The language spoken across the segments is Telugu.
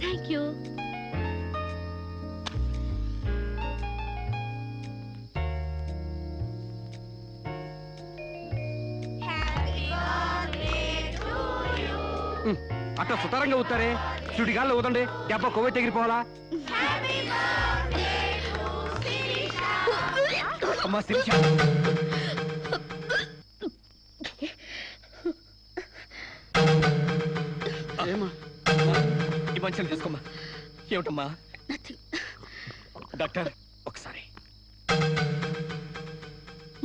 Thank you. అట్లా సుతారంగా అవుతారే, సుడిగాల్లో ఊదండి, దెబ్బ కొవ్వె తెగిరిపోవాలా? అమ్మా శిరీష, ఈ మంచిని తీసుకోమ్మా. ఏమిటమ్మా? డాక్టర్ ఒకసారి.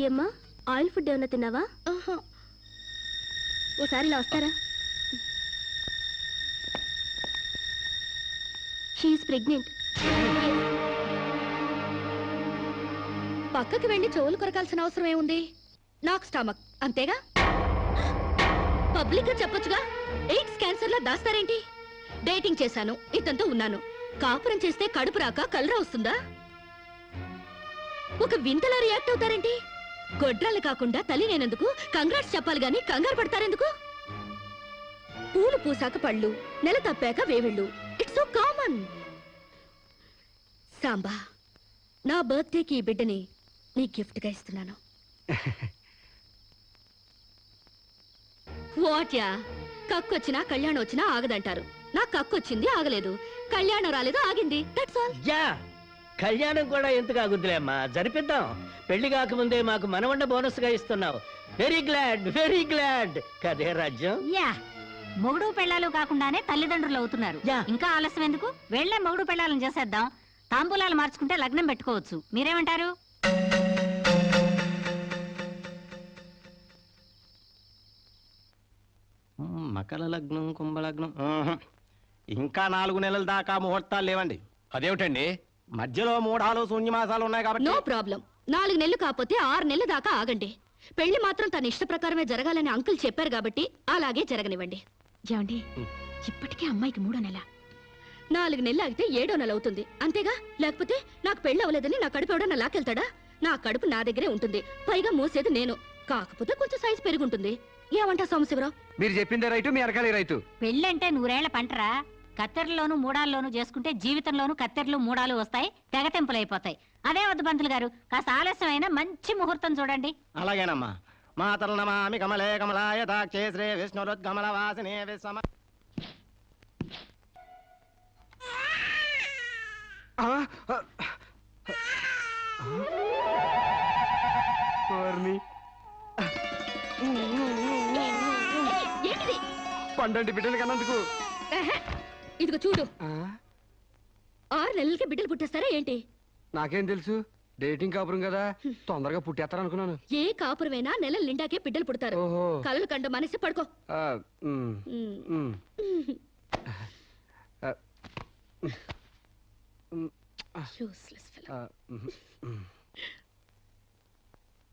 ఏమ్మా, ఆయిల్ ఫుడ్ ఏమన్నా తిన్నావా? ఓసారి ఇలా వస్తారా? She is pregnant. పక్కకి వెళ్ళి చెవులు కొరకాల్సిన అవసరం ఏముంది? నాకు స్టమక్ అంతేగా. పబ్లిక్ గా చెప్పొచ్చుగా. ఎయిడ్స్ క్యాన్సర్ లా దాస్తారేంటి? డేటింగ్ చేశాను, ఇతంతో ఉన్నాను. కాపురం చేస్తే కడుపు రాక కలరా వస్తుందా? ఒక వింతలా రియాక్ట్ అవుతారేంటి? గొడ్రాలు కాకుండా తల్లి నేనందుకు కంగ్రాట్స్ చెప్పాలి గాని కంగారు పడతారెందుకు? పూలు పూసాక పళ్ళు, నెల తప్పాక వేవిళ్ళు. It's so common. సాంబా, నా బర్త్డేకి ఈ బిడ్డని నీ గిఫ్ట్ గా ఇస్తున్నాను. వాట్యా, కక్కొచ్చినా కళ్యాణం వచ్చినా ఆగదంటారు. నాకు కక్కొచ్చింది, ఆగలేదు. కళ్యాణం రాలేదు, ఆగింది. That's all. యా, కళ్యాణం కూడా ఎందుకు ఆగుద్దులే అమ్మా, జరిపిద్దాం. పెళ్లి కాకముందే మాకు మనవండ బోనస్ గా ఇస్తున్నావు. వెరీ గ్లాడ్ కదే రాజ్యం. యా, మొగుడు పెళ్ళాలు కాకుండానే తల్లిదండ్రులు అవుతున్నారు. యా. ఇంకా ఆలస్యం ఎందుకు? వెళ్లే మొగుడు పెళ్ళాలను చేసేద్దాం. తాంబూలాలు మార్చుకుంటే లగ్నం పెట్టుకోవచ్చు. మీరేమంటారు? మకర లగ్నం, కుంభలగ్నం. ఇంకా 4 నెలల దాకా ముహూర్తాలు లేవండి. అదేమిటండి? మధ్యలో 3 శూన్యమాసాలు ఉన్నాయి కాబట్టి. No problem. 4 నెలలు కాకపోతే 6 నెలల దాకా ఆగండి. పెళ్లి మాత్రం తన ఇష్ట ప్రకారమే జరగాలని అంకుల్ చెప్పారు కాబట్టి అలాగే జరగనివ్వండి. ఏమండి, ఇప్పటికే అమ్మాయికి 3వ నెల. 4 నెలలు ఆగితే 7వ నెల అవుతుంది. అంతేగా? లేకపోతే నాకు పెళ్లి అవ్వలేదని నా కడుపు ఎవడన్నా లాకెళ్తాడా? నా కడుపు నా దగ్గరే ఉంటుంది. పైగా మోసేది నేను. కాకపోతే కొంచెం సైజు పెరుగుంటుంది. ఏమంటా సోమశివరావు? మీరు చెప్పిందే రైతు, మీ అరకాలి రైతు. పెళ్ళంటే 100 ఏళ్ల పంటరా. కత్తెరలోను మూడాల్లోనూ చేసుకుంటే జీవితంలోనూ కత్తెరలు మూడాలు వస్తాయి, తెగతెంపులైపోతాయి. అదే వద్దు పంతులు గారు, కాస్త ఆలస్యమైన మంచి ముహూర్తం చూడండి. అలాగేనమ్మా. మాతరు నమామి కమలే కమలాయ దాక్షే శ్రీ విష్ణురుద్గమల వాసినే విశ్వమ. ఏంటిది? పండంటి బిడ్డలు కన్నందుకు. ఇదిగో చూడు. 6 నెలలకి బిడ్డలు పుట్టేస్తారా ఏంటి? నాకేం తెలుసు, డేటింగ్ కాపురం కదా, తొందరగా పుట్టేస్తారనుకున్నాను. ఏ కాపురమైనా నెలల నిండాకే బిడ్డలు పుడతారు. ఓహో. కలలు కండ మనిషి పడుకో. Useless fellow.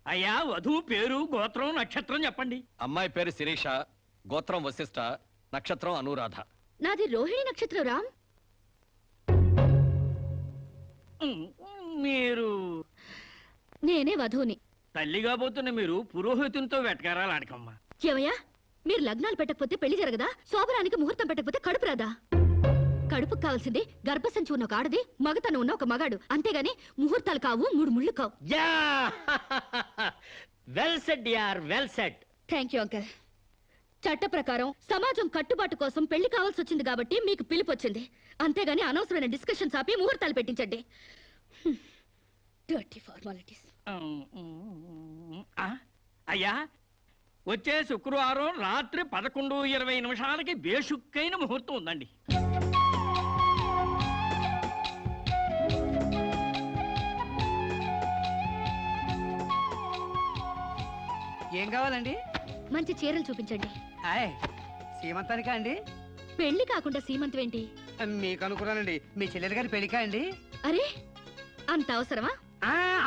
అయ్యా, వధువు పేరు, గోత్రం, నక్షత్రం చెప్పండి. అమ్మాయి పేరు శిరీష, గోత్రం వశిష్ఠ, నక్షత్రం అనురాధ. నాది రోహిణి నక్షత్రం రామ్. మీరు నేనే వధువుని. తల్లి కాబోతున్న మీరు పురోహితునితో వెటకారాలు ఆడకమ్మా. ఏమయ్యా, మీరు లగ్నాలు పెట్టకపోతే పెళ్లి జరగదా? శోభరానికి ముహూర్తం పెట్టకపోతే కడుపు రాదా? కడుపుకు కావాల్సింది గర్భసంచి ఉన్న ఒక ఆడది, మగతను ఉన్న ఒక మగాడు. అంతేగాని ముహూర్తాలు కావు, 3 ముళ్ళు కావు. వెల్ సెడ్ యార్, well said. Thank you uncle. చట్ట ప్రకారం సమాజం కట్టుబాటు కోసం పెళ్లి కావాల్సి వచ్చింది కాబట్టి మీకు పిలుపు వచ్చింది. అంతేగాని అనవసరమైన డిస్కషన్స్ ఆపి ముహూర్తాలు పెట్టించండి. Dirty formalities. అయ్యా, వచ్చే శుక్రవారం రాత్రి 11:20 బేషుక్కైన ముహూర్తం ఉందండి. ఏం కావాలండి? మంచి చీరలు చూపించండి. సీమంతానికా అండి? పెళ్లి కాకుండా సీమంతం ఏంటి? మీకు అనుకున్నానండి, మీ చెల్లెలు గారి పెళ్లికా అండి? అరే, అంత అవసరమా?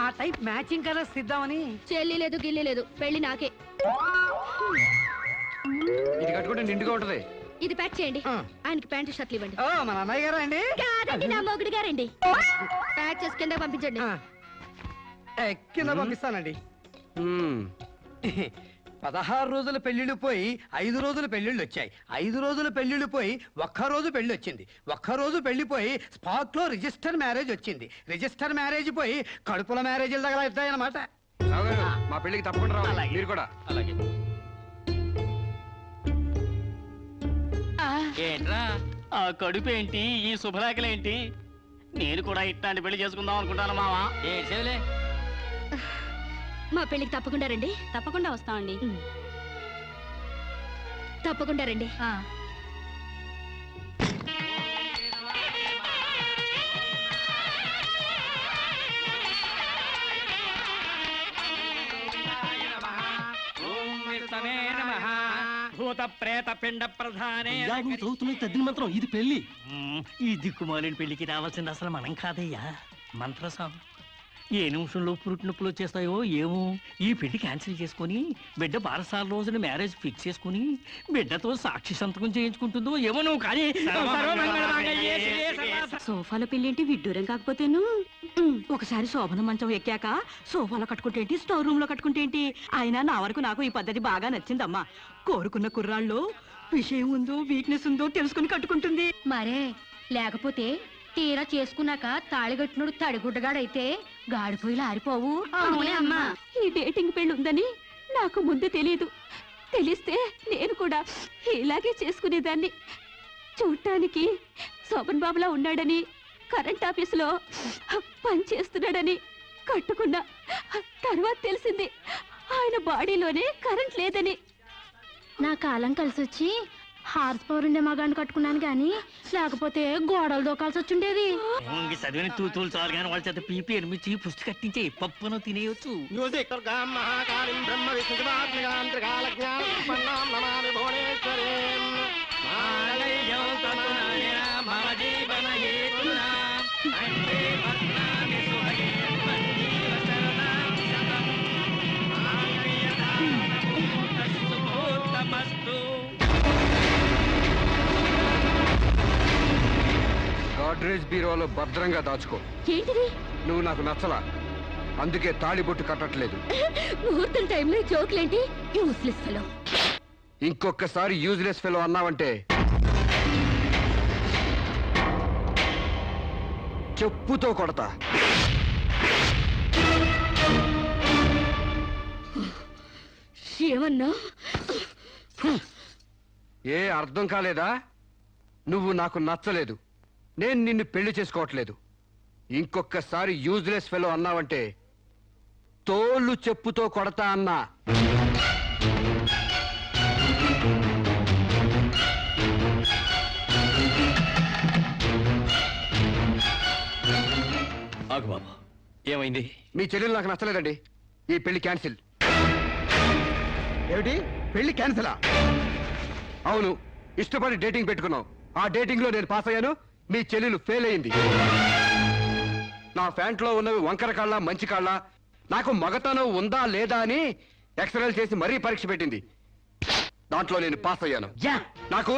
ఆ టైప్ మ్యాచింగ్ కలర్స్ ఇద్దామని. చెల్లి లేదు, గిల్లి లేదు, పెళ్లి నాకే. ఇది కట్టుకుంటే నిండుగా ఉంటది. ఇది ప్యాక్ చేయండి. ఆయనకి ప్యాంటు షర్ట్లు ఇవ్వండి. ఓ, మన అన్నయ్య గారా అండి? కాదండి, నా మొగుడు గారండి. ప్యాక్ చేసి కింద పంపించండి. కింద పంపిస్తానండి. 16 రోజుల పెళ్లిళ్ళు పోయి 5 రోజుల పెళ్లిళ్ళు వచ్చాయి. 5 రోజుల పెళ్లిళ్ళు పోయి ఒక్క రోజు పెళ్లి వచ్చింది. ఒక్క రోజు పెళ్లి పోయి స్పాట్ లో రిజిస్టర్ మ్యారేజ్ వచ్చింది. రిజిస్టర్ మ్యారేజ్ పోయి కడుపుల మ్యారేజీలు తగలవుతాయన్నమాట. రావు గారు, మా పెళ్ళికి తప్పకుండా రావాలి. అలాగే. మీరు కూడా. అలాగే ఏంట్రా ఆ కడుపేంటి, ఈ శుభలేఖలేంటి? నేను కూడా ఇట్లాంటి పెళ్లి చేసుకుందాం అనుకుంటాను మావా. ఏడ్చేలే. మా పెళ్ళికి తప్పకుండా రండి. తప్పకుండా వస్తామండి. తప్పకుండా రండి. భూత ప్రేత పిండ ప్రధానే. తద్దిన మంత్రం ఇది పెళ్లి. ఈ దిక్కుమాలిన పెళ్లికి రావాల్సింది అసలు మనం కాదయ్యా, మంత్రసాం. ఏ నిమిషంలో పురుటి నొప్పులు వచ్చేస్తాయో ఏమో. ఈ పెళ్లి క్యాన్సిల్ చేసుకుని బిడ్డ బారసాల రోజున మ్యారేజ్ ఫిక్స్ చేసుకుని బిడ్డతో సాక్షి సంతకం చేయించుకుంటుందో ఏమో. నువ్వు కానీ సోఫాలో పెళ్ళేంటి విడ్డూరం కాకపోతేను. ఒకసారి శోభన మంచం ఎక్కాక సోఫాలో కట్టుకుంటేంటి, స్టోర్ రూమ్ లో కట్టుకుంటేంటి. అయినా నా వరకు నాకు ఈ పద్ధతి బాగా నచ్చిందమ్మా. కోరుకున్న కుర్రాళ్ళు విషయం ఉందో వీక్నెస్ ఉందో తెలుసుకుని కట్టుకుంటుంది. మరే లేకపోతే తీరా చేసుకున్నాక తాళిగట్టినోడు తడిగుడ్డగాడైతే గాడిపోయిలా ఆరిపోవు. అవునే అమ్మా. ఈ డేటింగ్ పెళ్లి ఉందని నాకు ముందే తెలియదు. తెలిస్తే నేను కూడా ఇలాగే చేసుకునేదాన్ని. చూడటానికి శోభన్ బాబులా ఉన్నాడని, కరెంట్ ఆఫీసులో పని చేస్తున్నాడని కట్టుకున్నా. తర్వాత తెలిసింది ఆయన బాడీలోనే కరెంట్ లేదని. నా కాలం కలిసి వచ్చి హార్స్ పవర్ ఉండే మగాన్ని కట్టుకున్నాను కానీ లేకపోతే గోడలు దూకాల్సి వచ్చుండేది. చదివిన తూతులు చాలు కానీ వాళ్ళ చేత పీపీ ఎనిమిచ్చి పుష్టి కట్టించే పప్పును తినేయొచ్చు. గాడ్రేజ్ బీరోలో భద్రంగా దాచుకో. ఏంటిది? నువ్వు నాకు నచ్చలా, అందుకే తాళిబొట్టు కట్టట్లేదు. ముహూర్తం టైంలో జోకులేంటి? Useless fellow. ఇంకొకసారి యూజ్లెస్ ఫెలో అన్నావంటే చెప్పుతో కొడతా. ఏమన్నా? ఏ అర్థం కాలేదా? నువ్వు నాకు నచ్చలేదు, నేను నిన్ను పెళ్లి చేసుకోవట్లేదు. ఇంకొకసారి యూజ్లెస్ ఫెలో అన్నావంటే తోళ్ళు చెప్పుతో కొడతా అన్నా. ఆగు బాబు, ఏమైంది? మీ చెల్లెలు నాకు నచ్చలేదండి. ఈ పెళ్లి క్యాన్సిల్. ఏమిటి పెళ్లి క్యాన్సిలా? అవును, ఇష్టపడి డేటింగ్ పెట్టుకున్నావు. ఆ డేటింగ్ లో నేను పాస్ అయ్యాను, మీ చెల్లెలు ఫెయిల్ అయింది. నా ఫ్యాంట్లో ఉన్నవి వంకర కాళ్ళ మంచి కాళ్ళ, నాకు మగతనం ఉందా లేదా అని ఎక్స్రేలు చేసి మరీ పరీక్ష పెట్టింది. దాంట్లో నేను పాస్ అయ్యాను. నాకు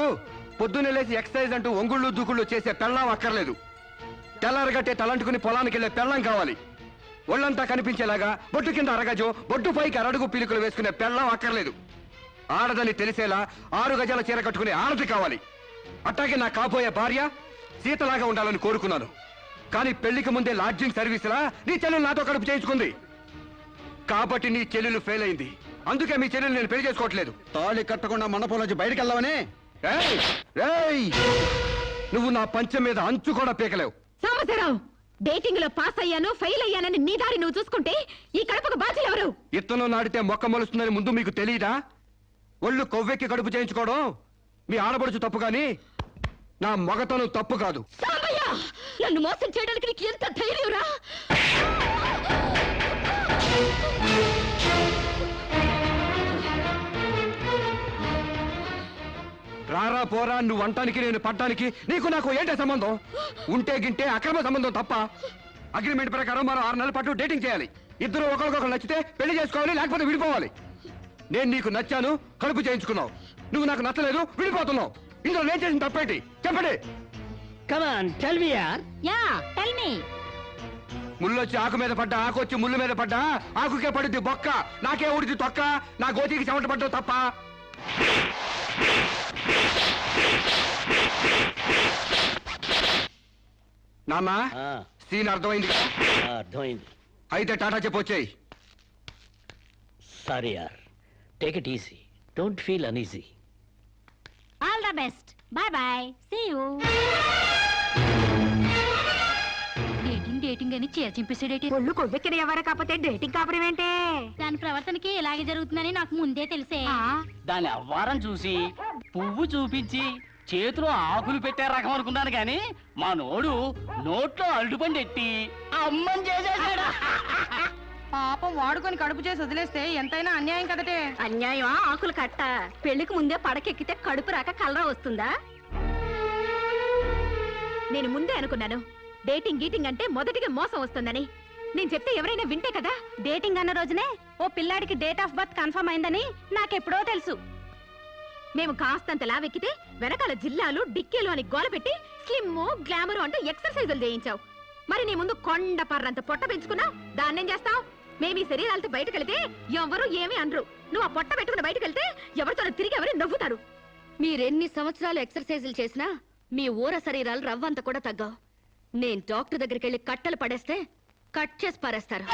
పొద్దున్నే లేచి ఎక్సర్సైజ్ అంటూ ఒంగుళ్ళు దూకుళ్ళు చేసే పెళ్ళాం అక్కర్లేదు. తెల్లారగట్టే తలంటుకుని పొలానికి వెళ్లే పెళ్ళం కావాలి. ఒళ్ళంతా కనిపించేలాగా బొట్టు కింద అరగజో, బొట్టు పైకి అరడుగు పీలికలు వేసుకునే పెళ్ళం అక్కర్లేదు. ఆడదని తెలిసేలా 6 గజాల చీర కట్టుకునే ఆడది కావాలి. అట్టాగే నా కాబోయే భార్య సీతలాగా ఉండాలని కోరుకున్నాను. కానీ పెళ్లికి ముందే లాడ్జింగ్ సర్వీసులా నీ చెల్లెలు నాతో కడుపు చేయించుకుంది. కాబట్టి నీ చెల్లెలు ఫెయిల్ అయింది. అందుకే మీ చెల్లెలు నేను పెళ్లి చేసుకోవట్లేదు. తాళి కట్టకుండా మండపంలోంచి బయటికి వెళ్దామని. నువ్వు నా పంచం మీద అంచు కూడా పీకలేవు. సాంబశివరావు, డేటింగ్ లో పాస్ అయ్యాను ఫెయిల్ అయ్యానని నీ దారి నువ్వు చూసుకుంటే ఈ కడపకు బాధ్యులు ఎవరు? ఇత్తనం నాటితే మొక్క మొలుస్తుందని ముందు మీకు తెలియదా? ఒళ్ళు కొవ్వెక్కి కడుపు చేయించుకోవడం మీ ఆడపడుచు తప్పు గాని నా మగతనం తప్పు కాదు. సాంబయ్య, నన్ను మోసం చేయడానికి నీకు ఎంత ధైర్యంరా? రారా పోరా, నువ్వు అంటానికి నేను పడ్డానికి నీకు నాకు ఏంటే సంబంధం? ఉంటే గింటే అక్రమ సంబంధం తప్ప. అగ్రిమెంట్ ప్రకారం మరో 6 నెలల పాటు డేటింగ్ చేయాలి. ఇద్దరు ఒకరికొకరు నచ్చితే పెళ్లి చేసుకోవాలి, లేకపోతే విడిపోవాలి. నేను నీకు నచ్చాను, కడుపు చేయించుకున్నావు. నువ్వు నాకు నచ్చలేదు, విడిపోతున్నావు. ఇందులో నేను చేసిన తప్పేంటి చెప్పండి. కమాన్ టెల్ మీ యార్. Yeah tell me. ముళ్ళు వచ్చి ఆకు మీద పడ్డా, ఆకు వచ్చి ముళ్ళు మీద పడ్డా, ఆకుకే పడుద్ది బొక్క, నాకే ఊడిది తొక్క, నా గోతికి చెమట పడ్డావు తప్ప. నాన్న, ఆ, సీన్ అర్థమైంది కదా? అర్థమైంది. అయితే టాటా చెప్పొచ్చాయి. సారీ యార్, take it easy, don't feel uneasy. All the best, bye bye, see you. Dating dating అని చీర చింపేసాడేటి. ఒళ్ళు కొవ్వెక్కిన ఎవరు కాకపోతే డేటింగ్ కాపురం ఏంటే? దాని ప్రవర్తనకి ఇలాగే జరుగుతుందని నాకు ముందే తెలిసే. దాని అవ్వారం చూసి పువ్వు చూపించి చేతిలో ఆకులు పెట్టే రకం అనుకున్నాను కానీ మా నోడు నోట్లో అరటిపండు ఎట్టి అమ్మని చేసేసాడు. పాపం వాడుకొని కడుపు చేసి వదిలేస్తే ఎంతైనా అన్యాయం కదటే. అన్యాయం ఆకులు కట్ట. పెళ్లికి ముందే పడకెక్కితే కడుపు రాక కలరా వస్తుందా? నేను ముందే అనుకున్నాను డేటింగ్ గీటింగ్ అంటే మొదటిగా మోసం వస్తుందని. నేను చెప్తే ఎవరైనా వింటే కదా. డేటింగ్ అన్న రోజునే ఓ పిల్లాడికి డేట్ ఆఫ్ బర్త్ కన్ఫర్మ్ అయిందని నాకెప్పుడో తెలుసు. మేము కాస్తంత లావెక్కితే వెనకాల జిల్లాలు డిక్కీలు అని గోల పెట్టి స్లిమ్ గ్లామర్ అంటూ ఎక్సర్సైజులు చేయించావు. మరి నీ ముందు కొండ పర్రంత పొట్ట పెంచుకున్నావు, దాన్నేం చేస్తావు? మేము ఈ శరీరాలతో బయటకెళ్తే ఎవరు ఏమీ అనరు. నువ్వు ఆ పొట్ట పెట్టుకుని బయటకెళ్తే ఎవరితో తిరిగి ఎవరు నవ్వుతారు. మీరెన్ని సంవత్సరాలు ఎక్సర్సైజులు చేసినా మీ ఊర శరీరాలు రవ్వంత కూడా తగ్గావు. నేను డాక్టర్ దగ్గరికి వెళ్ళి కట్టలు పడేస్తే కట్ చేసి పారేస్తారు.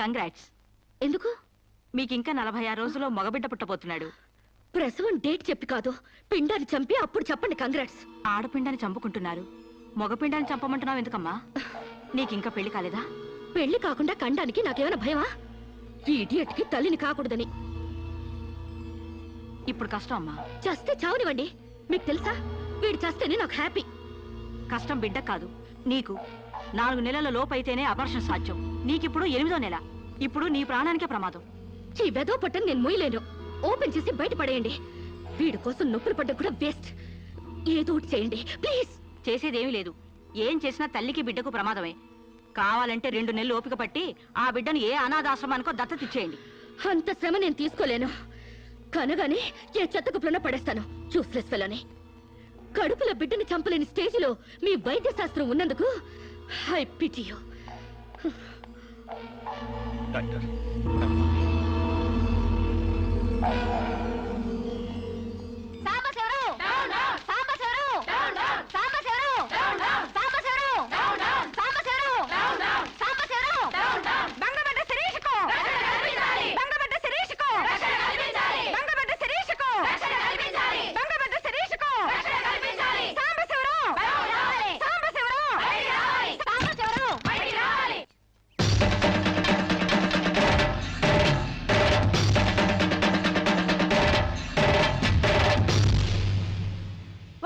కంగ్రాట్స్. ఎందుకు? మీకు ఇంకా 46 రోజుల్లో మగబిడ్డ పుట్టబోతున్నాడు. ప్రసవం డేట్ చెప్పి కాదు, పిండాన్ని చంపి అప్పుడు చెప్పండి కంగ్రాట్స్. ఆడపిండాన్ని చంపుకుంటున్నారు, మగపిండాన్ని చంపమంటున్నావు ఎందుకమ్మా? నీకింకా పెళ్లి కాలేదా? పెళ్లి కాకుండా కండానికి నాకేమైనా భయమా? ఈ ఇడియట్ కి తల్లిని కాకూడదని. ఇప్పుడు కష్టం అమ్మా. చస్తే చావునివ్వండి. మీకు తెలుసా, వీడు చస్తేనే నాకు హ్యాపీ. కష్టం బిడ్డ కాదు నీకు. 4 నెలల లోపైతేనే అపర్షన్ సాధ్యం. నీకిప్పుడు 8వ నెల. ఇప్పుడు నీ ప్రాణానికే ప్రమాదం. ఈ వెదో పట్టని నేను మొయ్యలేను. ఓపెన్ చేసి బయట పడేయండి. వీడి కోసం నొప్పులు పడ్డ కూడా వేస్ట్. ఏదో ఒకటి చేయండి ప్లీజ్. చేసేదేమీ లేదు. ఏం చేసినా తల్లికి బిడ్డకు ప్రమాదమే. కావాలంటే 2 నెలలు ఓపిక పట్టి ఆ బిడ్డను ఏ అనాథాశ్రమానికో దత్తతిచ్చేయండి. అంత శ్రమ నేను తీసుకోలేను. కనగానే ఏ చెత్త కుప్పలోనే పడేస్తాను. చూస్లెస్ ఫెలోని. కడుపులో బిడ్డని చంపలేని స్టేజిలో మీ వైద్య శాస్త్రం ఉన్నందుకు ఐ పిటీ యు. డాక్టర్,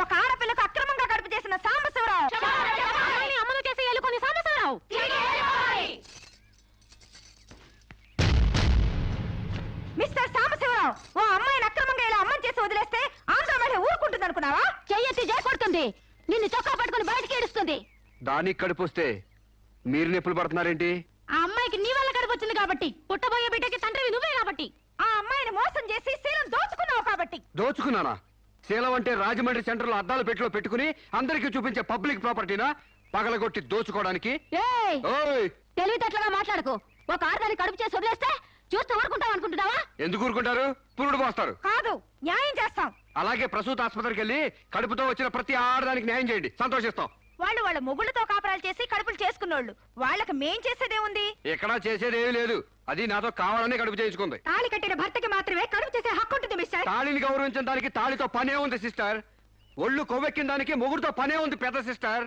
ఒక ఆడపిల్లకు అక్రమంగా కడుపు చేసిన సాంబశివరావు అమలు చేసి ఎలుకొని సాంబశివరావు. మిస్టర్ సాంబశివరావు, ఓ అమ్మాయిని అక్రమంగా ఇలా అమ్మని చేసి వదిలేస్తే ఆంధ్ర మహిళ ఊరుకుంటుంది అనుకున్నావా? చెయ్యెత్తి కొడుతుంది. నిన్ను చొక్కా పట్టుకుని బయటికి ఏడుస్తుంది. దానికి కడుపొస్తే మీరు నొప్పులు పడుతున్నారేంటి? ఆ అమ్మాయికి నీ వల్ల కడుపు వచ్చింది కాబట్టి, పుట్టబోయే బిడ్డకి తండ్రివి నువ్వే కాబట్టి. ఆ అమ్మాయిని మోసం చేసి శీలం దోచుకున్నావు కాబట్టి. దోచుకున్నానా? శీలం అంటే రాజమండ్రి సెంటర్ లో అద్దాల పెట్టిలో పెట్టుకుని అందరికీ చూపించే పబ్లిక్ ప్రాపర్టీనా పగలగొట్టి దోచుకోవడానికి? ఏయ్, ఓయ్, తెలివితేటలుగా మాట్లాడుకో. ఒక ఆడదాన్ని కడుపు చేసి వదిలేస్తే చూస్తూ ఊరుకుంటావు అనుకుంటున్నావా? ఎందుకు ఊరుకుంటారు? పురుడు పోస్తారు. కాదు, న్యాయం చేస్తాం. అలాగే ప్రసూత ఆసుపత్రికి వెళ్ళి కడుపుతో వచ్చిన ప్రతి ఆడదానికి న్యాయం చేయండి, సంతోషిస్తాం. వాళ్ళు వాళ్ళ మొగుళ్ళతో కాపరాలు చేసి కడుపులు చేసుకున్నోళ్ళు. వాళ్ళకి మేం చేసేదే ఉంది. ఎక్కడా చేసేదేమీ లేదు. అది నాతో కావాలనే కడుపు చేయించుకుంది. తాళి కట్టిన భర్తకి మాత్రమే కడుపు చేసే హక్కు ఉంటుంది మిస్టర్. తాళిని గౌరవించడానికి తాళితో పనే ఉంది సిస్టర్. ఒళ్ళు కొవ్వెక్కిన దానికి మొగుడుతో పనే ఉంది పెద్ద సిస్టర్.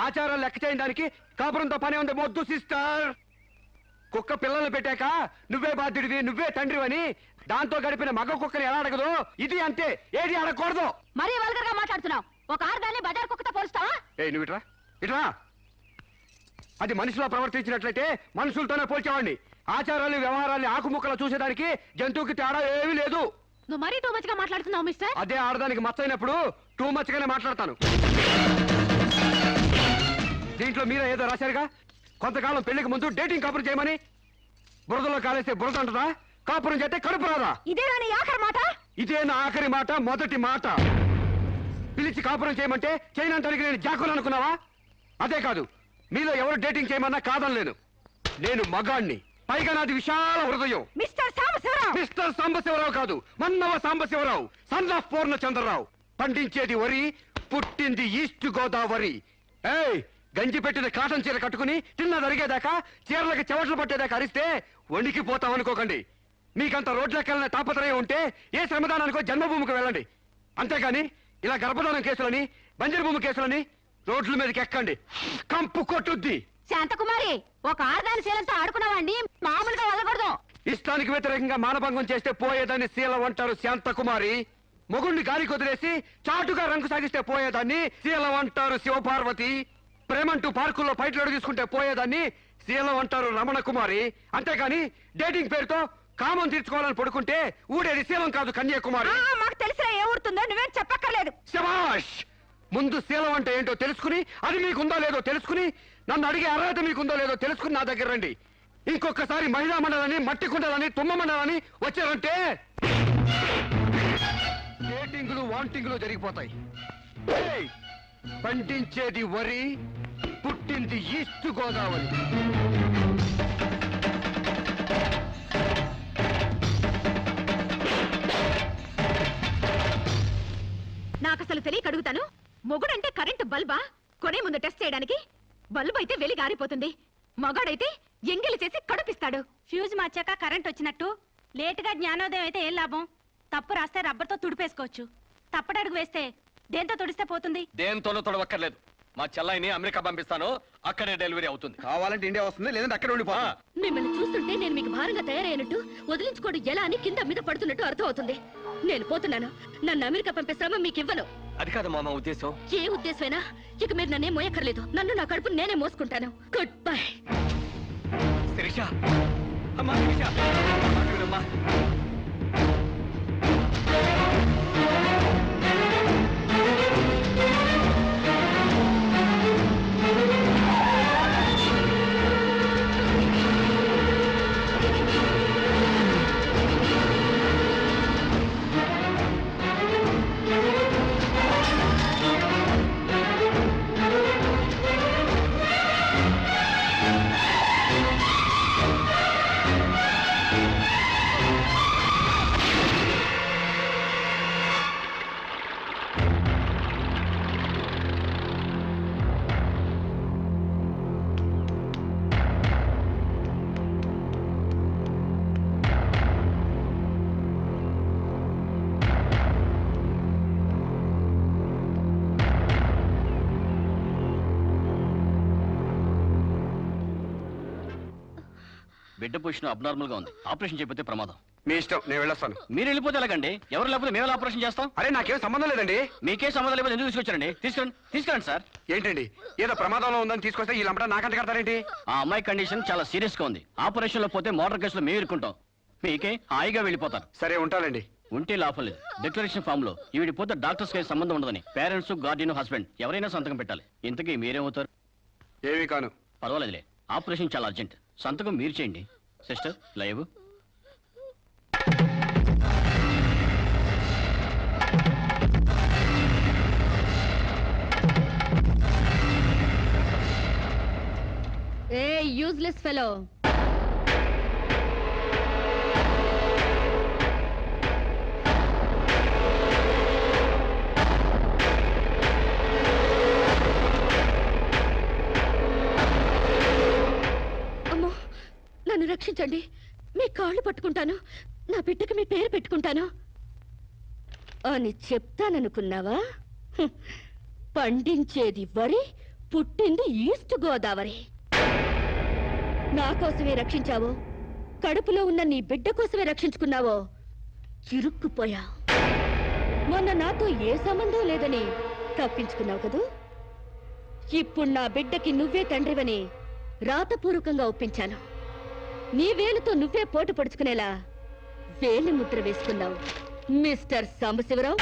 ఆచారాలు లెక్క చేయని దానికి కాపురంతో పనే ఉంది మొద్దు సిస్టర్. కుక్క పిల్లలు పెట్టాక నువ్వే బాధ్యుడివి, నువ్వే తండ్రివని దాంతో గడిపిన మగ కుక్కని ఎలా అడగదు, ఇది అంతే. ఏది అడగకూడదు. మరీ వల్గర్ గా మాట్లాడుతున్నావు. ఒక ఆడదాన్ని బజార్ కుక్కతో పోలుస్తావా? నువ్వు ఇట్రా ఇట్రా. అది మనిషిలో ప్రవర్తించినట్లయితే మనుషులతోనే పోల్చేవాడిని. ఆచారాలు వ్యవహారాన్ని ఆకుముక్కలు చూసేదానికి జంతువుకి తేడా ఏమీ లేదు. నువ్వు మరీ టూ మచ్ గా మాట్లాడుతున్నావు మిస్టర్. అదే ఆడదానికి మచ్చైనప్పుడు టూ మచ్ గానే మాట్లాడతాను. దీంట్లో మీరే ఏదో రాశారుగా, కొంతకాలం పెళ్లికి ముందు డేటింగ్ కాపురం చేయమని. బురదలో కాలేస్తే బురద అంటదా, కాపురం చేస్తే కడుపు రాదా? ఇదే నా ఆఖరి మాట. ఇదే నా ఆఖరి మాట, మొదటి మాట. పిలిచి కాపురం చేయమంటే చేయనంటానికి నేను జాకులు అనుకున్నావా? అదే కాదు, మీలో ఎవరు డేటింగ్ చేయమన్నా కాదనలేను. నేను మగాణ్ణి, పైగా నాది విశాల హృదయం. మిస్టర్ సాంబశివరావు. మిస్టర్ సాంబశివరావు కాదు, మన్నవ సాంబశివరావు, సన్ ఆఫ్ పూర్ణచంద్రరావు. పండించేది వరి, పుట్టింది ఈస్ట్ గోదావరి. ఏయ్, గంజి పెట్టిన కాటన్ చీర కట్టుకుని తిన్న జరిగేదాకా, చీరలకు చెవట్లు పట్టేదాకా అరిస్తే వణికిపోతాం అనుకోకండి. మీకంత రోడ్లెక్కాలనే తాపత్రయం ఉంటే ఏ శ్రమదానానికో జన్మభూమికి వెళ్ళండి. అంతేగాని ఇలా గర్భధానం కేసులని, బంజరు భూమి కేసులని రోడ్ల మీదకి ఎక్కండి, కంపు కొట్టుద్ది. శాంతకుమారి, ఒక ఆడదాని శీలంతో ఆడుకున్నావండి, మామూలుగా వెళ్ళకూడదు. ఇష్టానికి వ్యతిరేకంగా మానభంగం చేస్తే పోయేదాన్ని శీలం అంటారు శాంతకుమారి. మొగుణ్ణి గాలికి వదిలేసి చాటుగా రంగు సాగిస్తే పోయేదాన్ని శీలం అంటారు శివపార్వతి. ప్రేమంటూ పార్కుల్లో ఫైట్లు తీసుకుంటే పోయేదాన్ని శీలం అంటారు రమణ కుమారి. అంతేగాని డేటింగ్ పేరుతో కామం తీర్చుకోవాలని పడుకుంటే ఊడేది శీలం కాదు కన్యాకుమారి. మాకు తెలిసిన ఏ ఊరుతుందో నువ్వేం చెప్పక్కర్లేదు. శభాష్! ముందు శీలం అంటే ఏంటో తెలుసుకుని, అది మీకుందో లేదో తెలుసుకుని, నన్ను అడిగే అర్హత మీకుందో లేదో తెలుసుకుని నా దగ్గర రండి. ఇంకొకసారి మహిళా మండలని, మట్టి కుండలని, తుమ్మ మండలని వచ్చారంటే డేటింగ్లు వాంటింగ్లు జరిగిపోతాయి. ఏయ్! పండించేది వరి, పుట్టింది ఈస్ట్ గోదావరి. నాకు అసలు తెలియక అడుగుతాను, మొగుడంటే కరెంటు బల్బా? కొనే ముందు టెస్ట్ చేయడానికి. బల్బు అయితే వెలి గారిపోతుంది, మగాడైతే ఎంగిలి చేసి కడుపిస్తాడు. ఫ్యూజ్ మార్చాక కరెంట్ వచ్చినట్టు లేటుగా జ్ఞానోదయం అయితే ఏం లాభం? తప్పు రాస్తే రబ్బర్తో తుడిపేసుకోవచ్చు, తప్పడడుగు వేస్తే దేంతో తుడిస్తే పోతుంది? దేంతోనూ తొడవక్కర్లేదు. మా చెల్లాయిని అమెరికా పంపిస్తాను, అక్కడే డెలివరీ అవుతుంది. కావాలంటే ఇండియా వస్తుంది, లేదంటే అక్కడ ఉండిపో. మిమ్మల్ని చూస్తుంటే నేను మీకు భారంగా తయారైనట్టు, వదిలించుకోవడం ఎలా అని కింద మీద పడుతున్నట్టు అర్థం అవుతుంది. నేను పోతున్నాను. నన్ను అమెరికా పంపే శ్రమ మీకు ఇవ్వను. అది కాదు మా ఉద్దేశం. ఏ ఉద్దేశమైనా ఇక మీరు నన్నే మోయక్కర్లేదు. నన్ను నా కడుపు నేనే మోసుకుంటాను. Good bye. శిరీష, అమ్మా శిరీష, అమ్మా. బిడ్డ పొజిషన్ అబ్నార్మల్ గా ఉంది. ఆపరేషన్ చేయకపోతే ప్రమాదం. మీ ఇష్టం, నేను వెళ్ళొస్తాను. మీరు వెళ్ళిపోతే ఎలాగండి? ఎవరు లేకపోతే మేము ఆపరేషన్ చేస్తాం. అరే, నాకేం సంబంధం లేదండి. మీకే సంబంధం లేకపోతే ఎందుకు తీసుకొచ్చారండి? తీసుకురండి సార్. ఏంటండి, ఏదో ప్రమాదంలో ఉందని తీసుకొస్తే ఈ లంపట నాకంట కడతారేంటి? ఆ అమ్మాయి కండిషన్ చాలా సీరియస్ గా ఉంది. ఆపరేషన్ లో పోతే మోటార్ కేసులో మేము ఇరుకుంటాం. మీకే హాయిగా వెళ్ళిపోతారు. సరే, ఉంటానండి. ఉంటే లాభం లేదు. డిక్లరేషన్ ఫామ్ లో ఈవిడి పోతే డాక్టర్స్ కి సంబంధం ఉండదని పేరెంట్స్, గార్డియన్, హస్బెండ్ ఎవరైనా సంతకం పెట్టాలి. ఇంతకీ మీరేమవుతారు? ఏమీ కాను. పర్వాలేదులే, ఆపరేషన్ చాలా అర్జెంట్. సంతకం మీరు చేయండి. Sister live. ఏ యూజ్లెస్ ఫెలో, అమ్మో, నన్ను రక్షించండి. మీ కాళ్ళు పట్టుకుంటాను, నా బిడ్డకి మీ పేరు పెట్టుకుంటాను అని చెప్తాననుకున్నావా? హ్మ్. పండించేది వరి, పుట్టింది ఈస్ట్ గోదావరి. నా కోసమే రక్షించావో, కడుపులో ఉన్న నీ బిడ్డ కోసమే రక్షించుకున్నావో చిరుక్కుపోయా. మొన్న నాతో ఏ సంబంధం లేదని తప్పించుకున్నావు కదూ. ఇప్పుడు నా బిడ్డకి నువ్వే తండ్రివని రాతపూర్వకంగా ఒప్పించాను. నీ వేలుతో నువ్వే పోటు పొడుచుకునేలా వేలి ముద్ర వేసుకున్నావు. మిస్టర్ సాంబశివరావు,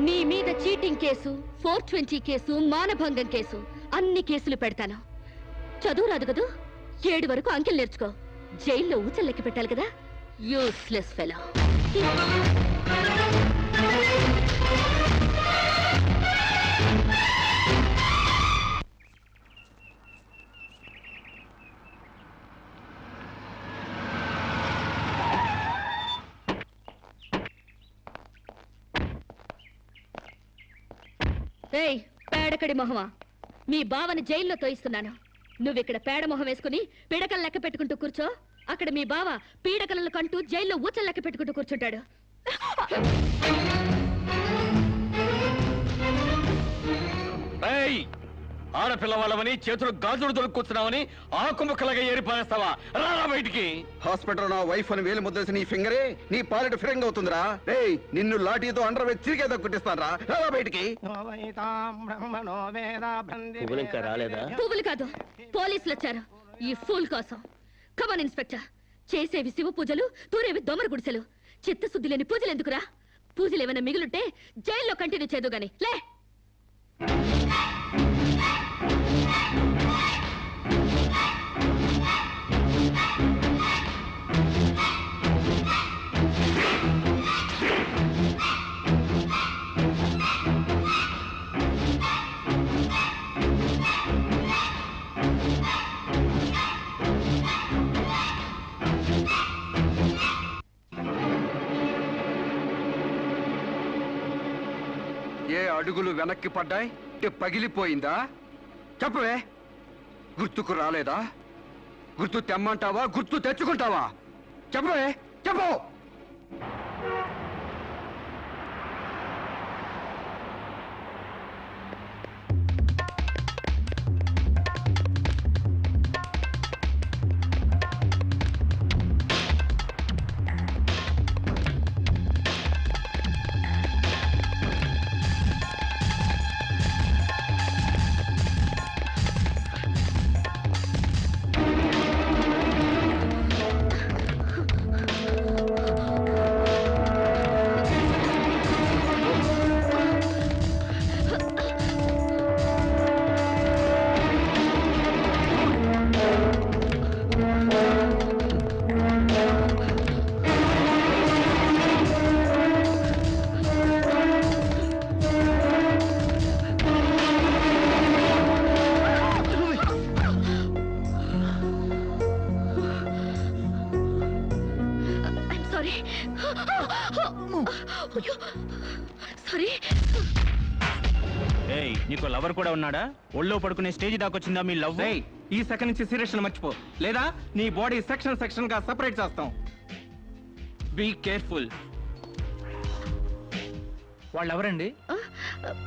నీ మీద చీటింగ్ కేసు, 420 కేసు, మానభంగం కేసు, అన్ని కేసులు పెడతాను. చదువు రాదు కదూ, 7 వరకు అంకెలు నేర్చుకో. జైల్లో ఊచలు లెక్క పెట్టాలి కదా. Useless fellow. ఏయ్, పేడకడి మొహమా, మీ బావని జైల్లో తోయిస్తున్నాను. నువ్విక్కడ పేడ మొహం వేసుకుని పీడకలు లెక్క పెట్టుకుంటూ కూర్చో. అక్కడ మీ బావ పీడకలను కంటూ జైల్లో ఊచలు లెక్క పెట్టుకుంటూ కూర్చుంటాడు. ఆడపిల్ల వాళ్ళమని చేతులు గాజులు దొరుకుతున్నావని ఆకు ముక్కలుగా ఏరిపారేస్తావా? రారా బయటికి. హాస్పిటల్ నా వైఫ్ అని వేలు ముద్దేసి నీ ఫింగరే నీ పాలిట ఫిరంగ్ అవుతుందిరా. రేయ్, నిన్ను లాఠీతో అండర్ వేసి తిరిగేదో కుట్టిస్తానరా. రారా బయటికి. పువ్వులు ఇంకా రాలేదా? పువ్వులు కాదు, పోలీసులు వచ్చారు ఈ ఫూల్ కోసం. Come on inspector. చేసేవి శివ పూజలు, తూరేవి దొమర గుడిసెలు. చిత్తశుద్ధి లేని పూజలు ఎందుకురా? పూజలు ఏమైనా మిగులుంటే జైల్లో కంటిన్యూ చేదు గాని లే. ఏ అడుగులు వెనక్కి పడ్డాయి? పగిలిపోయిందా? చెప్పవే. గుర్తుకు రాలేదా? గుర్తు తెమ్మంటావా, గుర్తు తెచ్చుకుంటావా? చెప్పవే, చెప్పు. సారీ. ఏయ్, నీకు లవర్ కూడా ఉన్నాడా? ఒళ్ళో పడుకునే స్టేజ్ దాకొచ్చిందా మీ లవ్? ఈ సెకండ్ నుంచి సీరియస్ మర్చిపో, లేదా నీ బాడీ సెక్షన్ సెక్షన్ గా సెపరేట్ చేస్తాం. Be careful. వాళ్ళు ఎవరండి?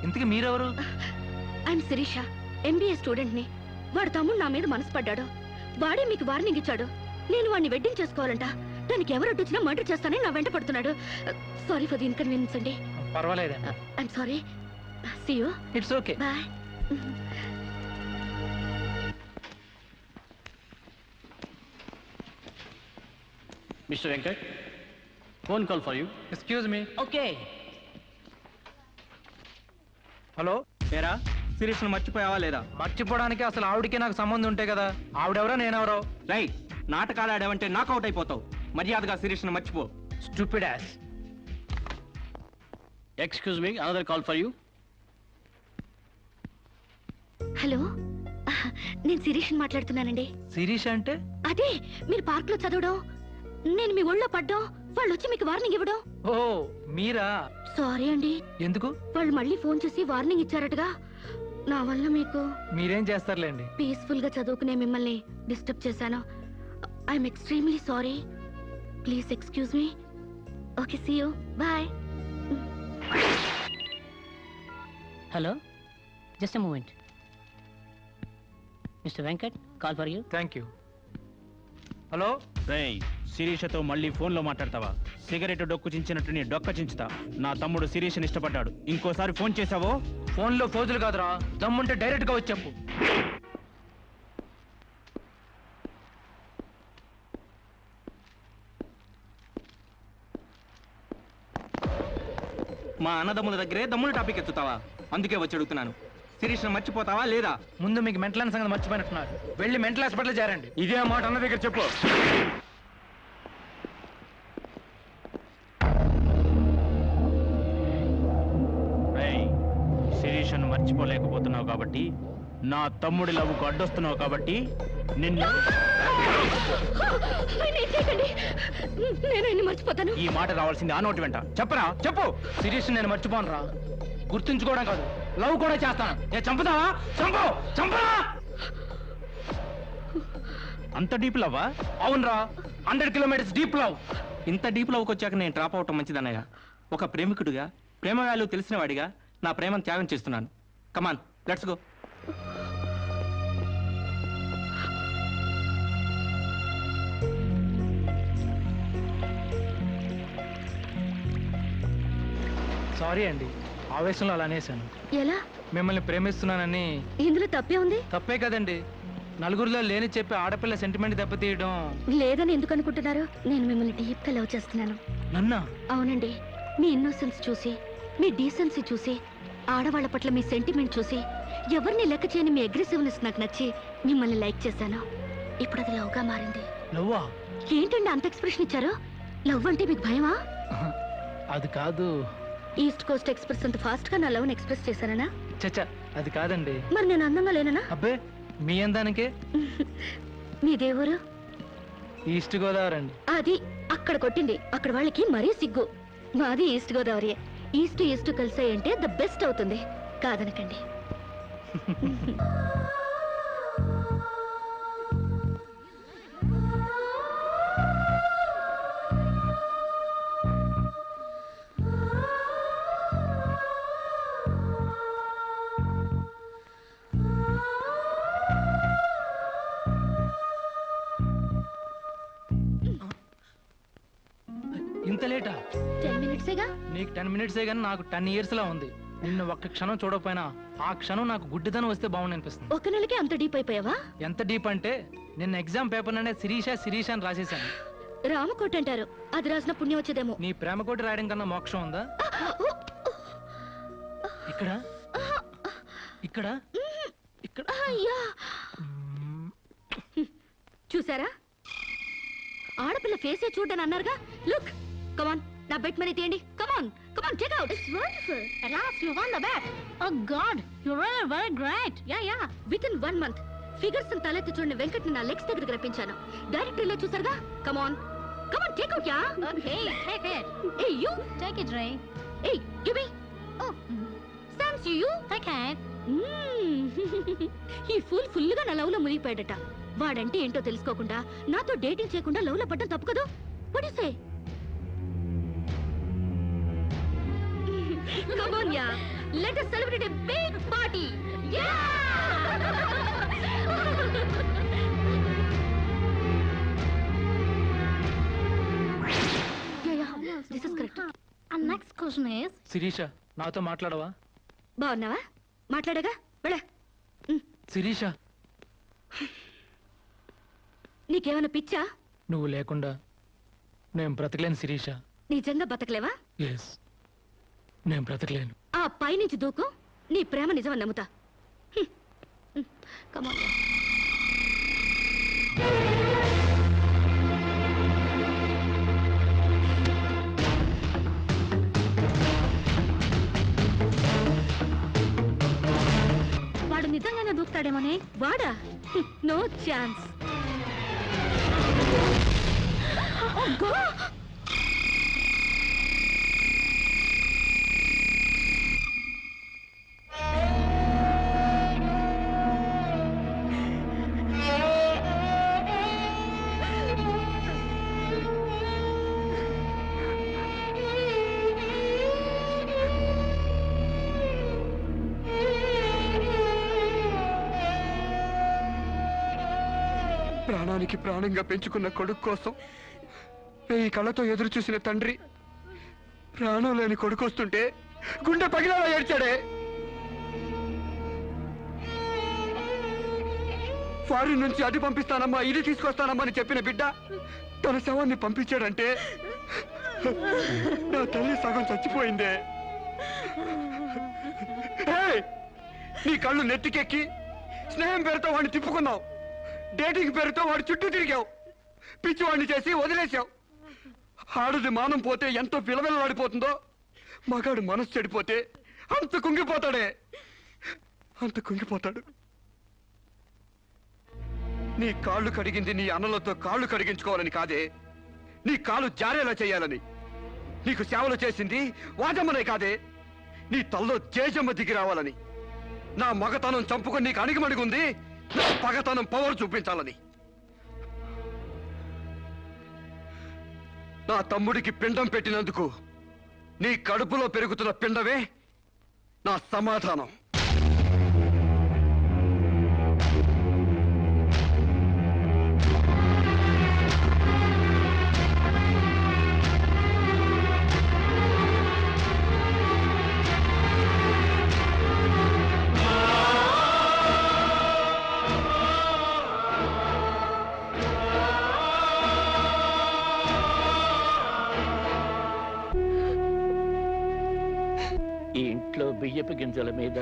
ఇంతకీ మీరెవరు? ఐఎమ్ శిరీష, ఎంబీఏ స్టూడెంట్ ని. వాడు తమ్ముడు నా మీద మనసు పడ్డాడు. వాడే మీకు వార్నింగ్ ఇచ్చాడు. నేను వాడిని వెడ్డింగ్ చేసుకోవాలంట. దానికి ఎవరు అడ్డొచ్చినా మర్డర్ చేస్తానని నా వెంట పడుతున్నాడు. సారీ ఫర్ ది ఇన్కన్వీనియన్స్ అండి. పర్వాలేదండి. I'm sorry. See you. It's okay. Bye. Mister Venkat, phone call for you. Excuse me. Okay. Hello, ఏరా శిరీష్ను మర్చిపోయావా లేదా? మర్చిపోవడానికి అసలు ఆవిడకే నాకు సంబంధం ఉంటే కదా. ఆవిడెవరో నేనెవరో. రైట్, నాటకాలు ఆడావంటే నాకౌట్ అయిపోతావు. మర్యాదగా శిరీష్ను మర్చిపో. Stupid ass. Excuse me, another call for you. Hello, నేను శిరీష్ మాట్లాడుతున్నానండి. శిరీష్ అంటే? అదే మీరు పార్క్ లో చదవడం, నేను మీ ఒళ్ళో పడ్డం, వాళ్ళు వచ్చి మీకు వార్నింగ్ ఇవ్వడం. ఓ మీరా? సారీ అండి. ఎందుకు? వాళ్ళు మళ్ళీ ఫోన్ చేసి వార్నింగ్ ఇచ్చారటగా. నా వల్ల మీకు. మీరేం చేస్తారులేండి. పీస్ఫుల్ గా చదువుకునే మిమ్మల్ని డిస్టర్బ్ చేశాను. I'm extremely sorry. Please excuse me. Okay, see you. Bye. Hello, just a moment. Mister Venkat, call for you. Thank you. Hello. రేయ్, శిరీషతో మళ్ళీ ఫోన్లో మాట్లాడతావా? సిగరెట్ డొక్కు చించినట్టు నీ డొక్క చించుతా. నా తమ్ముడు శిరీష్ని ఇష్టపడ్డాడు. ఇంకోసారి ఫోన్ చేసావో ఫోన్లో ఫోజులు కాదురా, దమ్ముంటే డైరెక్ట్గా వచ్చి చెప్పు. మా అన్నదమ్ముల దగ్గరే దమ్ముల టాపిక్ ఎత్తుతావా? అందుకే వచ్చి అడుగుతున్నాను, శిరీష్ను మర్చిపోతావా లేదా? ముందు మీకు మెంటల్ సంగతి మర్చిపోయినట్టున్నారు. వెళ్ళి మెంటల్ హాస్పిటల్ చేరండి. ఇదే మాట అన్న దగ్గర చెప్పు. శిరీషను మర్చిపోలేకపోతున్నావు కాబట్టి, నా తమ్ముడి లవ్వుకు అడ్డొస్తున్నావు కాబట్టి నిన్ను నేను ఆయన్ని మర్చిపోతాను. ఈ మాట రావాల్సింది ఆ నోటి వెంట. చెప్పరా, చెప్పు. శిరీష్ నేను మర్చిపోను రా, గుర్తుంచుకోవడం కాదు, లవ్ కూడా చేస్తాను. చంపుతావా? చంపు, చంపరా. అంత డీప్ లవ్వా? అవునరా, 100 కిలోమీటర్స్ డీప్ లవ్. ఇంత డీప్ లవ్కి వచ్చాక నేను డ్రాప్ అవటం మంచిదన్నయ్య. ఒక ప్రేమికుడిగా, ప్రేమ వాల్యూ తెలిసిన వాడిగా నా ప్రేమను త్యాగం చేస్తున్నాను. కమాన్, లెట్స్ గో. సారీ అండి, ఆవేశంలో అలా అనేసాను. ఎలా? మిమ్మల్ని ప్రేమిస్తున్నానని. ఇందులో తప్పే ఉంది? తప్పే కదండి, నలుగురిలో లేని చెప్పి ఆడపిల్ల సెంటిమెంట్ దెబ్బతీయడం. లేదని ఎందుకు అనుకుంటున్నారు? నేను మిమ్మల్ని డీప్ గా లవ్ చేస్తున్నాను. నన్నా? అవునండి. మీ ఇన్నోసెన్స్ చూసి, మీ డీసెన్సీ చూసి, ఆడవాళ్ల పట్ల మీ సెంటిమెంట్ చూసి, ఎవరిని లెక్క చేయని మీ అగ్రెసివ్నెస్ నాకు నచ్చి మిమ్మల్ని లైక్ చేశాను. ఇప్పుడు అది లవ్ గా మారింది. లవ్వా? ఏంటండి అంత ఎక్స్ప్రెషన్ ఇచ్చారు? లవ్ అంటే మీకు భయమా? అది కాదు. ఈస్ట్ కోస్ట్ ఎక్స్ప్రెస్ అంత ఫాస్ట్ గా నా లవ్ ఎక్స్ప్రెస్ చేశానా? చచ్చా, అది కాదండి. మరి నేను అందంగా లేనా? అబ్బే, మీ అందానికే. మీ దేవురు? ఈస్ట్ గోదావరి అండి. అది అక్కడ కొట్టింది. అక్కడ వాళ్ళకి మరీ సిగ్గు. మాది ఈస్ట్ గోదావరి. ఈస్ట్ ఈస్ట్ కలిసాయంటే ద బెస్ట్ అవుతుంది, కాదనకండి. ఇంత లేటా? 10 మినిట్సేగా. నీకు 10 మినిట్సే కానీ నాకు 10 years లా ఉంది. నిన్ను ఒక్క క్షణం చూడకపోయినా ఆ క్షణం నాకు గుడ్డిదనం వస్తే బాగుంది అనిపిస్తుంది. ఒక నెలకి అంత డీప్ అయిపోయావా? ఎంత డీప్ అంటే నిన్న ఎగ్జామ్ పేపర్లోనే శిరీష అని రాసేసాను. రామకోట అంటారు, అది రాసిన పుణ్యం వచ్చేదేమో. నీ ప్రేమ కోటి రాయడం కన్నా మోక్షం ఉందా? ఇక్కడ ఇక్కడ ఇక్కడ. అయ్యా, చూసారా? ఆడపిల్ల ఫేసే చూడని అన్నారుగా. లుక్, కమాన్, నా బెట్ మనీ తీయండి. Come on, come on, take out. It's wonderful. At last you won the bet. Oh God, you're really very great. Yeah. Within 1 month figures తలెత్తి చూడని వెంకట్ని నా లెగ్స్ దగ్గరికి రప్పించాను. డైరెక్టర్లే చూసారుగా. Come on, come on, take out. Yeah, Okay, take it. Hey you, Take it, Ray. Hey give me. Oh, సామ్స్ యు. take it. ఈ ఫుల్ గా నా లవ్ లో మునిగిపోయాడట. వాడంటే ఏంటో తెలుసుకోకుండా నాతో డేటింగ్ చేయకుండా లవ్ లో పడ్డం తప్పు కదా? What do you say? Come on, yeah. Let us celebrate a big party. Yeah! Yeah. This is correct. And next question is, Sirisha, నాతో మాట్లాడవా? బాగున్నావా? మాట్లాడగా వెళ్ళ. శిరీష, నీకేమైనా పిచ్చా? నువ్వు లేకుండా నేను బ్రతకలేను శిరీష. నిజంగా బతకలేవా? ఎస్, నేను బ్రతకలేను. ఆ పైనుంచి దూకు, నీ ప్రేమ నిజమని నమ్ముతా. కమాన్. వాడు నిజంగానే దూకుతాడేమోనే. వాడా? No chance. ప్రాణానికి ప్రాణంగా పెంచుకున్న కొడుకు కోసం 1000 కళ్ళతో ఎదురు చూసిన తండ్రి ప్రాణం లేని కొడుకు వస్తుంటే గుండె పగిలేలా ఏడ్చాడే. ఫారిన్ నుంచి అది పంపిస్తానమ్మా, ఇది తీసుకొస్తానమ్మా అని చెప్పిన బిడ్డ తన శవాన్ని పంపించాడంటే నా తల్లి సగం చచ్చిపోయిందే. ఏయ్! నీ కళ్ళు నెత్తికెక్కి స్నేహం పేరుతో వాడిని తిప్పుకున్నావు, డేటింగ్ పేరుతో వాడి చుట్టూ తిరిగావు, పిచ్చివాడిని చేసి వదిలేశావు. ఆడది మానం పోతే ఎంతో పిలవెలలాడిపోతుందో, మగాడు మనసు చెడిపోతే అంత కుంగిపోతాడే, అంత కుంగిపోతాడు. నీ కాళ్ళు కడిగింది నీ అన్నలతో కాళ్ళు కడిగించుకోవాలని కాదే, నీ కాళ్ళు జారేలా చేయాలని. నీకు సేవలు చేసింది వాజమ్మనే కాదే, నీ తల్లో జేజమ్మ దిగి రావాలని. నా మగతనం చంపుకొని నీకు అణిగిమణిగుంది, నా పగతనం పవర్ చూపించాలని. నా తమ్ముడికి పిండం పెట్టినందుకు నీ కడుపులో పెరుగుతున్న పిండమే నా సమాధానం. ఈ ఇంట్లో బియ్యపు గింజల మీద